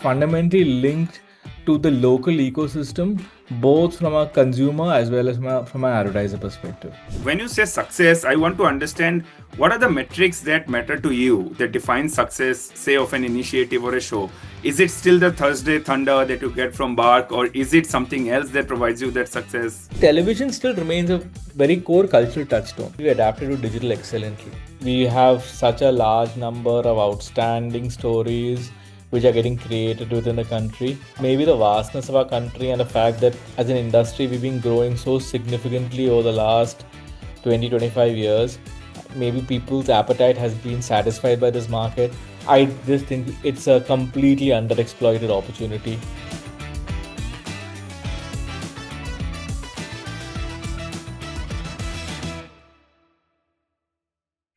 fundamentally linked to the local ecosystem, both from a consumer as well as from an advertiser perspective. When you say success, I want to understand what are the metrics that matter to you that define success, say, of an initiative or a show. Is it still the Thursday thunder that you get from Bark, or is it something else that provides you that success? Television still remains a very core cultural touchstone. We adapted to digital excellently. We have such a large number of outstanding stories which are getting created within the country. Maybe the vastness of our country and the fact that as an industry we've been growing so significantly over the last 20-25 years. Maybe people's appetite has been satisfied by this market. I just think it's a completely underexploited opportunity.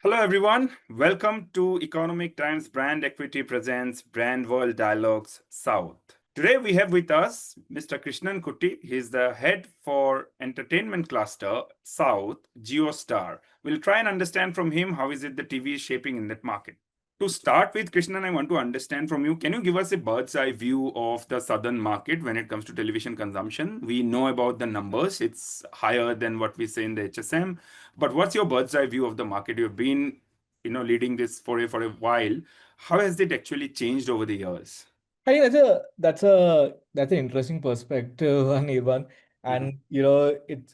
Hello, everyone. Welcome to Economic Times BrandEquity presents Brand World Dialogues South. Today we have with us Mr. Krishnan Kutty. He is the head for entertainment cluster South, JioStar. We'll try and understand from him how is it the TV is shaping in that market. To start with, Krishnan, I want to understand from you, can you give us a bird's eye view of the southern market when it comes to television consumption? We know about the numbers. It's higher than what we say in the HSM. But what's your bird's eye view of the market? You've been, leading this for a while. How has it actually changed over the years? I think that's an interesting perspective, Anirban. Mhm. And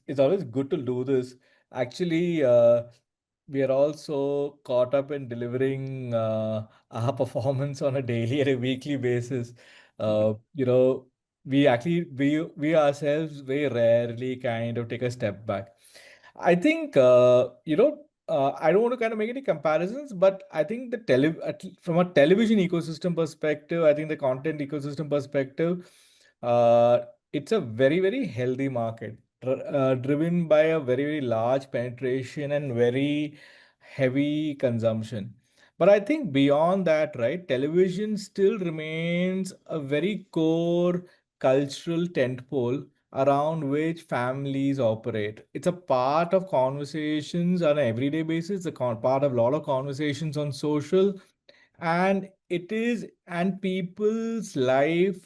it's always good to do this. Actually, we are also caught up in delivering our performance on a daily and a weekly basis. Mhm. Uh, you know, we ourselves very rarely kind of take a step back. I think I don't want to kind of make any comparisons, but I think from a television ecosystem perspective, I think the content ecosystem perspective, uh, it's a very, very healthy market, driven by a very, very large penetration and very heavy consumption. But I think beyond that, right, television still remains a very core cultural tentpole around which families operate. It's a part of conversations on an everyday basis, part of a lot of conversations on social, and people's life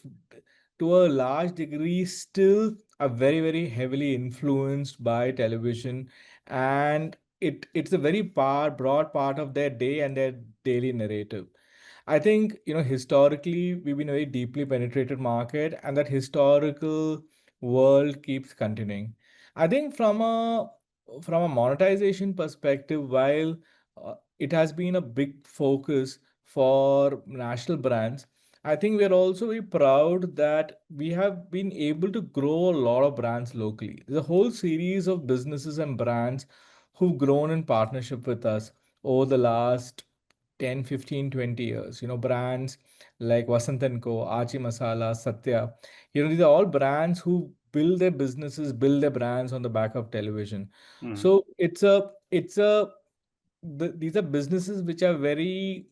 to a large degree still are very, very heavily influenced by television, and it's a very broad part of their day and their daily narrative. I think, historically, we've been a very deeply penetrated market, and that historical world keeps continuing. I think from a monetization perspective, while it has been a big focus for national brands, I think we are also very proud that we have been able to grow a lot of brands locally. There's a whole series of businesses and brands who've grown in partnership with us over the last 10, 15, 20 years. Brands like Vasant & Co, Archie Masala, Satya. These are all brands who build their businesses, build their brands on the back of television. Mhm. So these are businesses which are very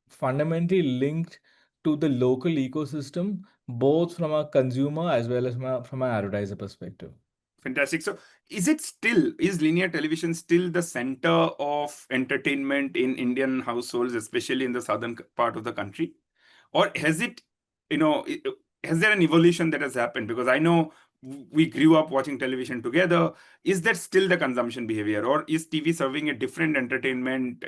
fundamentally linked to the local ecosystem, both from a consumer as well as from an advertiser perspective. Fantastic. So, is linear television still the center of entertainment in Indian households, especially in the southern part of the country? Or has it, you know, i- has there an evolution that has happened? Because I know we grew up watching television together. Is that still the consumption behavior, or is TV serving a different entertainment,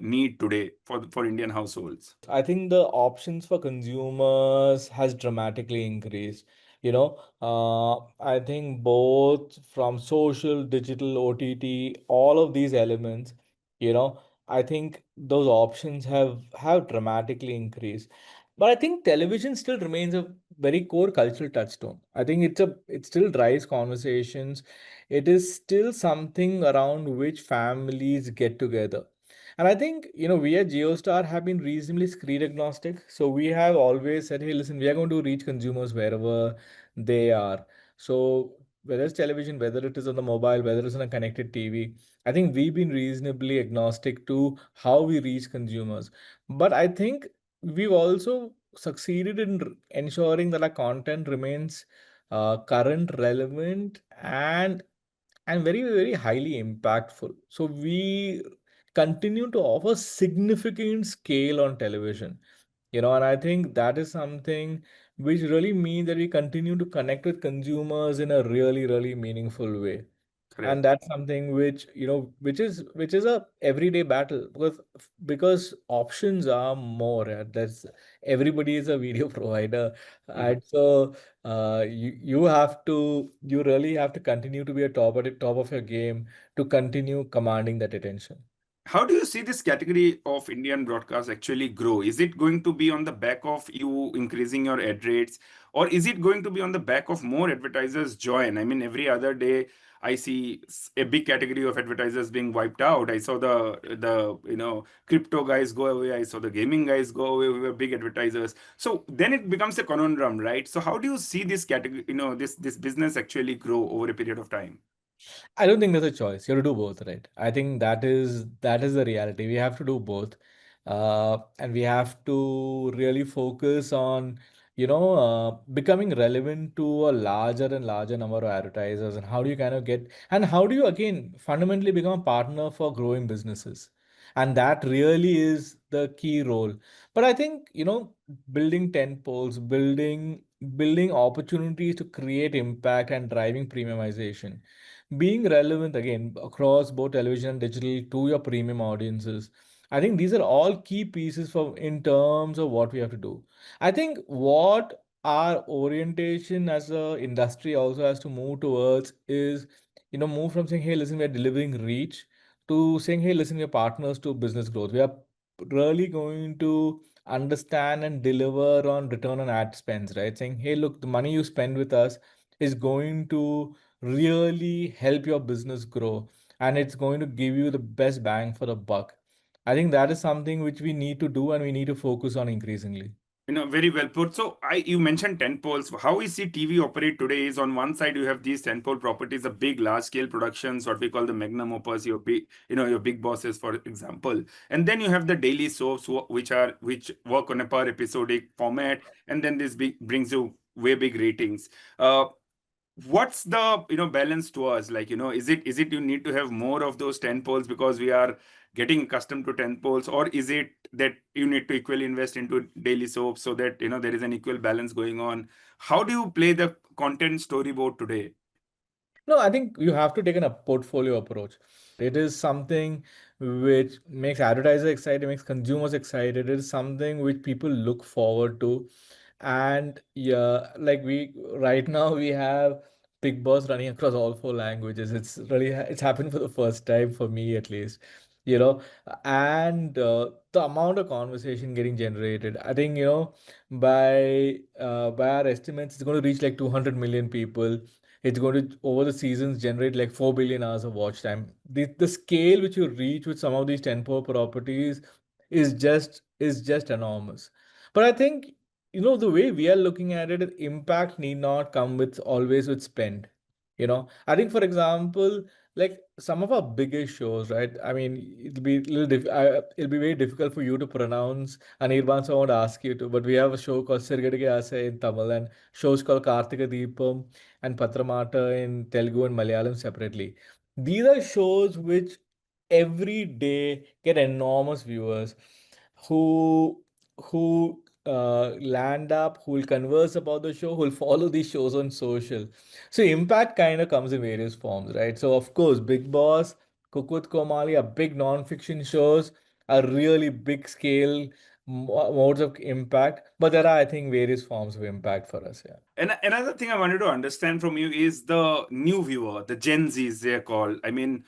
need today for Indian households? I think the options for consumers has dramatically increased. I think both from social, digital, OTT, all of these elements, you know, I think those options have dramatically increased. But I think television still remains a very core cultural touchstone. I think it still drives conversations. It is still something around which families get together. And I think, we at JioStar have been reasonably screen agnostic. So we have always said, hey, listen, we are going to reach consumers wherever they are. So whether it's television, whether it is on the mobile, whether it's on a connected TV, I think we've been reasonably agnostic to how we reach consumers. But I think we've also succeeded in ensuring that our content remains current, relevant, and very, very highly impactful. So we continue to offer significant scale on television. And I think that is something which really means that we continue to connect with consumers in a really, really meaningful way. And Correct. that's something which, which is a everyday battle, because options are more. That's everybody is a video provider. Mhm. And so you really have to continue to be a top at the top of your game to continue commanding that attention. How do you see this category of Indian broadcast actually grow? Is it going to be on the back of you increasing your ad rates, or is it going to be on the back of more advertisers join? I mean, every other day I see a big category of advertisers being wiped out. I saw the crypto guys go away. I saw the gaming guys go away. We were big advertisers. So then it becomes a conundrum, right? So how do you see this category, this business actually grow over a period of time? I don't think there's a choice. You have to do both, right? I think that is the reality. We have to do both, and we have to really focus on, becoming relevant to a larger and larger number of advertisers. And how do you kind of get, and how do you again fundamentally become a partner for growing businesses? And that really is the key role. But I think, building tent poles, building opportunities to create impact and driving premiumization, being relevant again across both television and digital to your premium audiences. I think these are all key pieces for in terms of what we have to do. I think what our orientation as a industry also has to move towards is, move from saying, hey, listen, we're delivering reach, to saying, hey, listen, we're partners to business growth. We are really going to understand and deliver on return on ad spends, right? Saying, hey, look, the money you spend with us is going to really help your business grow, and it's going to give you the best bang for the buck. I think that is something which we need to do and we need to focus on increasingly. Very well put. So you mentioned tent poles. How we see TV operate today is on one side you have these tent pole properties, the big large scale productions, what we call the magnum opus, your big bosses, for example. And then you have the daily soaps which work on a per episodic format, and then this brings you way big ratings. Uh, what's the balance to us, like, is it you need to have more of those 10 poles because we are getting accustomed to 10 poles, or is it that you need to equally invest into daily soaps so that there is an equal balance going on? How do you play the content storyboard today? No, I think you have to take a portfolio approach. It is something which makes advertisers excited, makes consumers excited. It is something which people look forward to. And yeah, like we right now we have Big Boss running across all four languages. It's happened for the first time for me at least. You know, and the amount of conversation getting generated, I think, by our estimates, it's going to reach like 200 million people. It's going to, over the seasons, generate like 4 billion hours of watch time. The scale which you reach with some of these 10 properties is just enormous. But I think, the way we are looking at it, impact need not come with always with spend. I think, for example, like some of our biggest shows, right? I mean, it'll be very difficult for you to pronounce Anirban, so I won't ask you to. But we have a show called Sirgadike Ase in Tamil, and shows called Kartika Deepam and Patramata in Telugu and Malayalam separately. These are shows which every day get enormous viewers who land up, who will converse about the show, who will follow these shows on social. So impact kind of comes in various forms, right? So of course, Big Boss, Cook with Komali are big non-fiction shows, are really big scale modes of impact. But there are, I think, various forms of impact for us. Yeah. And another thing I wanted to understand from you is the new viewer, the Gen Zs, they're called. I mean,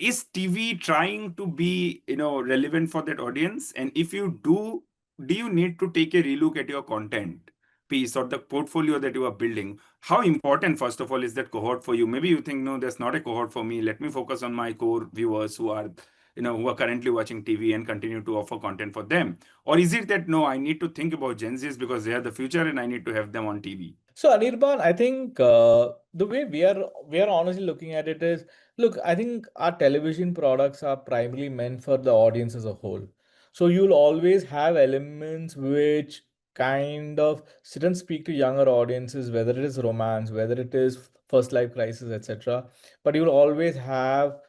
is TV trying to be, relevant for that audience? And if you do you need to take a relook at your content piece or the portfolio that you are building? How important, first of all, is that cohort for you? Maybe you think, no, there's not a cohort for me. Let me focus on my core viewers who are currently watching TV and continue to offer content for them. Or is it that, no, I need to think about Gen Zs because they are the future and I need to have them on TV? So Anirban, I think the way we are honestly looking at it is, look, I think our television products are primarily meant for the audience as a whole. So you'll always have elements which kind of sit and speak to younger audiences, whether it is romance, whether it is first life crisis, etc. But you'll always have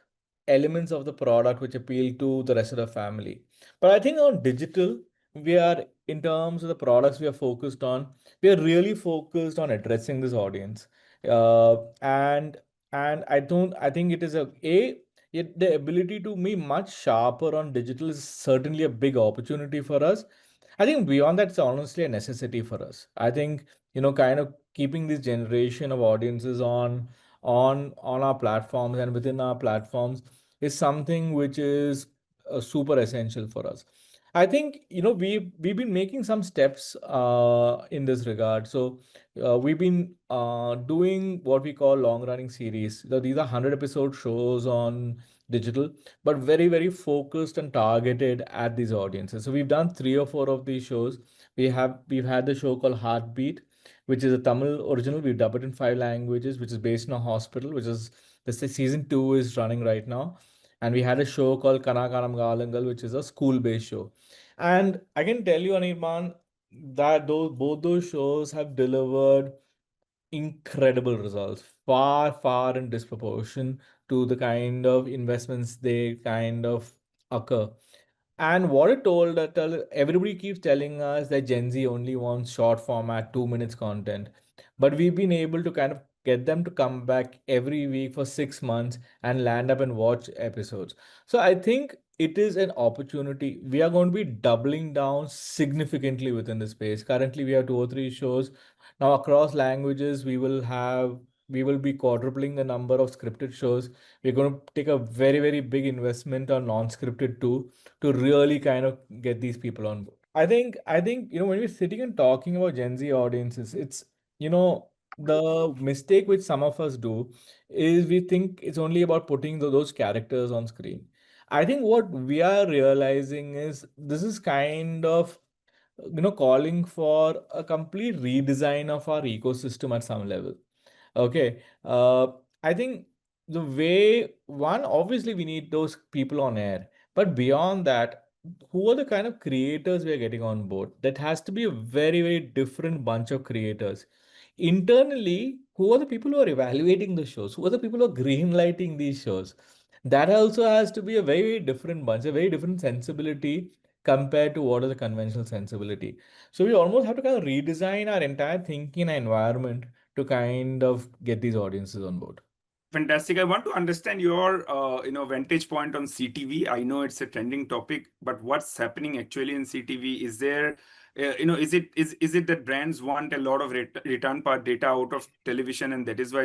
elements of the product which appeal to the rest of the family. But I think on digital, we are in terms of the products we are focused on, we are really focused on addressing this audience. And I think it is yet the ability to be much sharper on digital is certainly a big opportunity for us. I think beyond that, it's honestly a necessity for us. I think, kind of keeping this generation of audiences on our platforms and within our platforms is something which is super essential for us. I think, we've been making some steps in this regard. So we've been doing what we call long running series. So these are 100-episode shows on digital, but very, very focused and targeted at these audiences. So we've done three or four of these shows. We've had the show called Heartbeat, which is a Tamil original. We've dubbed it in 5 languages, which is based in a hospital, which is season two is running right now. And we had a show called Kanakanam Galangal, which is a school-based show. And I can tell you, Anirban, that those both those shows have delivered incredible results, far, far in disproportion to the kind of investments they kind of occur. And what it told that everybody keeps telling us that Gen Z only wants short format, 2 minutes content. But we've been able to kind of get them to come back every week for 6 months and land up and watch episodes. So I think it is an opportunity. We are going to be doubling down significantly within the space. Currently, we have two or three shows. Now, across languages, we will be quadrupling the number of scripted shows. We're going to take a very, very big investment on non-scripted too to really kind of get these people on board. I think when we're sitting and talking about Gen Z audiences, it's you know the mistake which some of us do is we think it's only about putting those characters on screen. I think what we are realizing is this is kind of calling for a complete redesign of our ecosystem at some level. Okay. I think the way one, obviously, we need those people on air, but beyond that, who are the kind of creators we are getting on board? That has to be a very, very different bunch of creators. Internally, who are the people who are evaluating the shows? Who are the people who are greenlighting these shows? That also has to be a very, very different bunch, a very different sensibility compared to what is the conventional sensibility. So we almost have to kind of redesign our entire thinking and environment to kind of get these audiences on board. Fantastic. I want to understand your vantage point on CTV. I know it's a trending topic, but what's happening actually in CTV? Is there, is it that brands want a lot of return part data out of television, and that is why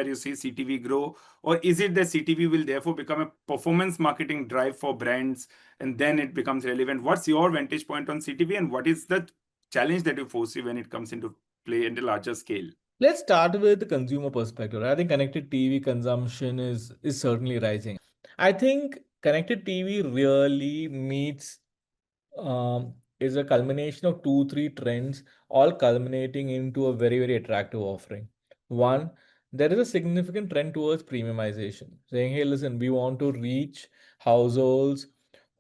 you see CTV grow, or is it that CTV will therefore become a performance marketing drive for brands, and then it becomes relevant? What's your vantage point on CTV, and what is the challenge that you foresee when it comes into play in the larger scale? Let's start with the consumer perspective. I think connected TV consumption is certainly rising. I think connected TV really meets is a culmination of two, three trends, all culminating into a very, very attractive offering. One, there is a significant trend towards premiumization, saying, hey, listen, we want to reach households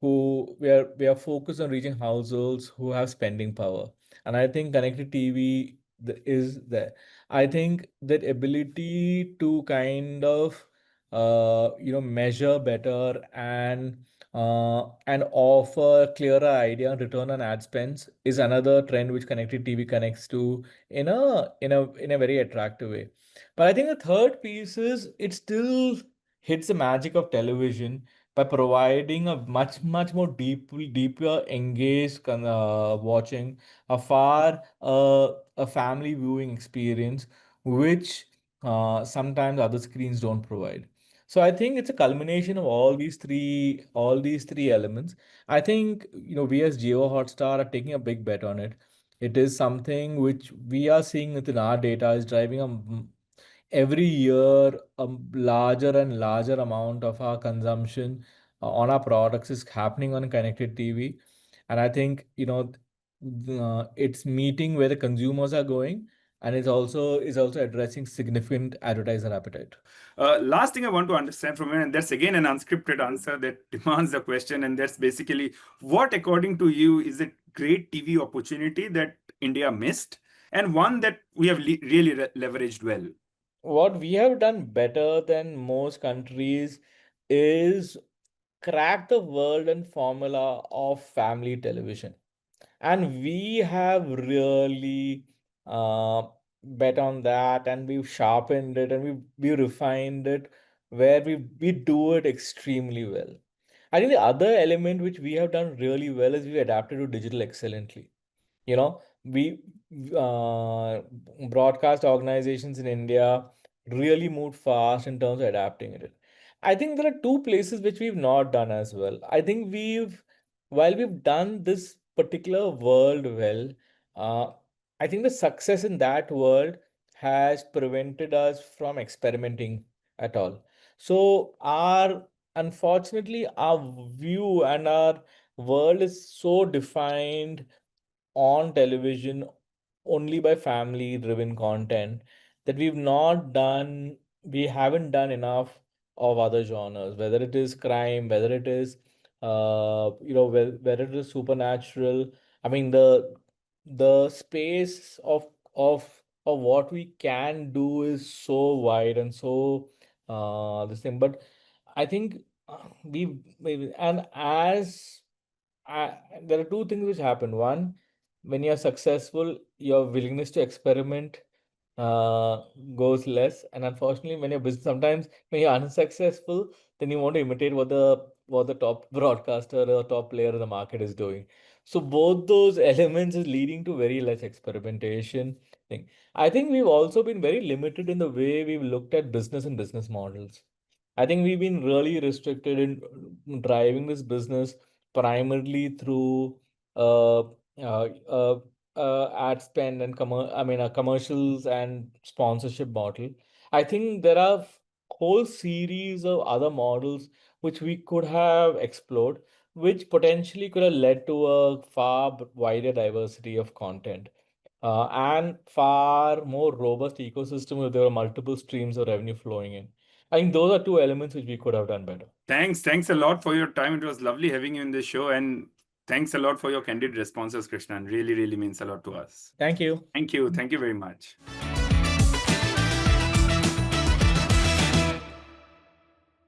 we are focused on reaching households who have spending power. And I think connected TV is there. I think that ability to kind of measure better and offer clearer idea on return on ad spends is another trend which connected TV connects to in a very attractive way. But I think the third piece is it still hits the magic of television by providing a much more deeper engaged watching a family viewing experience which sometimes other screens don't provide. So I think it's a culmination of all these three elements. I think we as Geo Hotstar are taking a big bet on it. It is something which we are seeing within our data is driving every year a larger and larger amount of our consumption on our products is happening on connected TV. And I think it's meeting where the consumers are going, and it's also addressing significant advertiser appetite. Last thing I want to understand from you, and that's again an unscripted answer that demands the question, and that's basically what, according to you, is a great TV opportunity that India missed, and one that we have really leveraged well. What we have done better than most countries is crack the world and formula of family television. And we have really uh, bet on that, and we've sharpened it, and we refined it, where we do it extremely well. I think the other element which we have done really well is we adapted to digital excellently. We broadcast organizations in India really moved fast in terms of adapting it. I think there are two places which we've not done as well. I think while we've done this particular world well, uh, I think the success in that world has prevented us from experimenting at all. So unfortunately, our view and our world is so defined on television only by family driven content that we haven't done enough of other genres, whether it is crime, whether it is whether it is supernatural. I mean, the space of what we can do is so wide and so this thing. But I think and as there are two things which happen. One, when you're successful, your willingness to experiment uh, goes less. And unfortunately, when you're sometimes when you're unsuccessful, then you want to imitate what the top broadcaster or top player in the market is doing. So both those elements is leading to very less experimentation thing. I think we've also been very limited in the way we've looked at business and business models. I think we've been really restricted in driving this business primarily through uh, uh, uh, ad spend and commercials and sponsorship model. I think there are whole series of other models which we could have explored, which potentially could have led to a far wider diversity of content and far more robust ecosystem where there were multiple streams of revenue flowing in. I think those are two elements which we could have done better. Thanks a lot for your time. It was lovely having you in the show, and thanks a lot for your candid responses, Krishnan. Really, really means a lot to us. Thank you. Thank you very much.